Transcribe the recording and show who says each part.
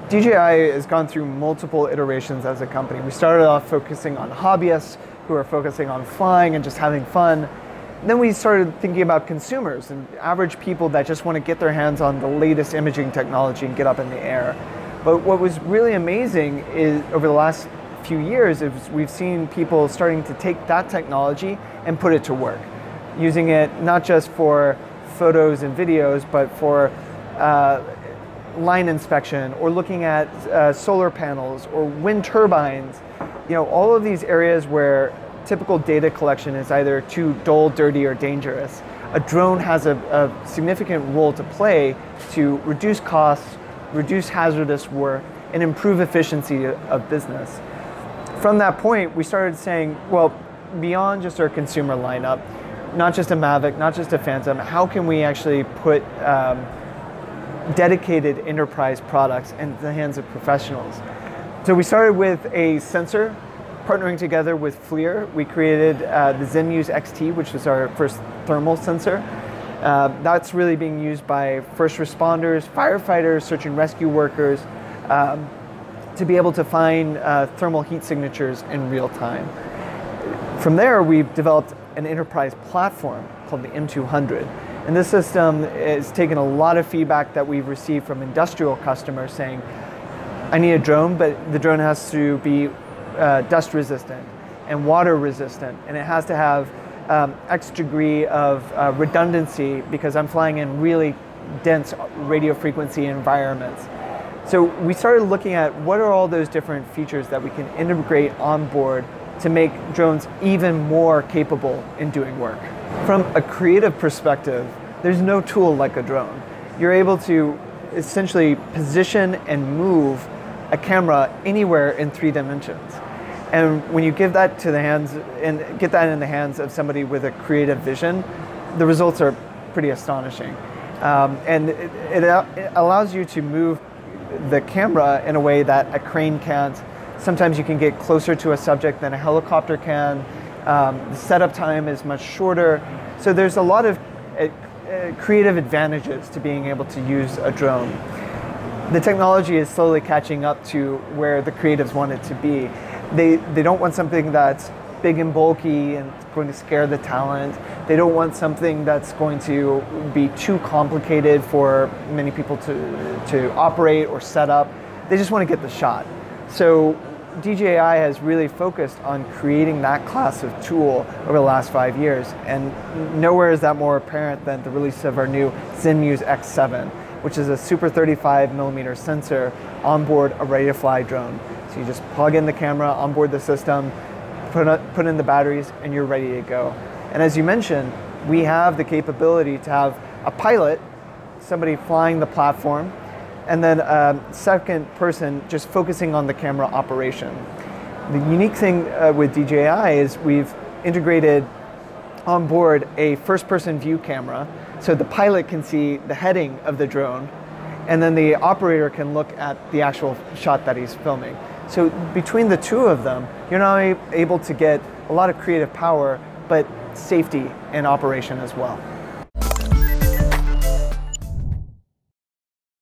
Speaker 1: DJI has gone through multiple iterations as a company. We started off focusing on hobbyists who are focusing on flying and just having fun. And then we started thinking about consumers and average people that just want to get their hands on the latest imaging technology and get up in the air. But what was really amazing is over the last few years is we've seen people starting to take that technology and put it to work, using it not just for photos and videos, but for line inspection or looking at solar panels or wind turbines. You know, all of these areas where typical data collection is either too dull, dirty, or dangerous. A drone has a significant role to play to reduce costs, reduce hazardous work, and improve efficiency of business. From that point, we started saying, well, beyond just our consumer lineup, not just a Mavic, not just a Phantom, how can we actually put dedicated enterprise products in the hands of professionals? So we started with a sensor, partnering together with FLIR. We created the ZenMuse XT, which was our first thermal sensor. That's really being used by first responders, firefighters, search and rescue workers, to be able to find thermal heat signatures in real time. From there, we've developed an enterprise platform called the M200. And this system has taken a lot of feedback that we've received from industrial customers saying, I need a drone, but the drone has to be dust resistant and water resistant, and it has to have X degree of redundancy because I'm flying in really dense radio frequency environments. So we started looking at what are all those different features that we can integrate on board to make drones even more capable in doing work. From a creative perspective, there's no tool like a drone. You're able to essentially position and move a camera anywhere in 3 dimensions. And when you give that to the hands and get that in the hands of somebody with a creative vision, the results are pretty astonishing. And it allows you to move the camera in a way that a crane can't. Sometimes you can get closer to a subject than a helicopter can. The setup time is much shorter. So there's a lot of creative advantages to being able to use a drone. The technology is slowly catching up to where the creatives want it to be. They don't want something that's big and bulky and going to scare the talent. They don't want something that's going to be too complicated for many people to operate or set up. They just want to get the shot. So DJI has really focused on creating that class of tool over the last 5 years, and nowhere is that more apparent than the release of our new ZenMuse X7, which is a super 35mm sensor on board a ready-to-fly drone. So you just plug in the camera on board the system, put in the batteries, and you're ready to go. And as you mentioned, we have the capability to have a pilot, somebody flying the platform, and then a second person just focusing on the camera operation. The unique thing with DJI is we've integrated on board a first-person view camera, so the pilot can see the heading of the drone, and then the operator can look at the actual shot that he's filming. So between the two of them, you're not able to get a lot of creative power, but safety in operation as well.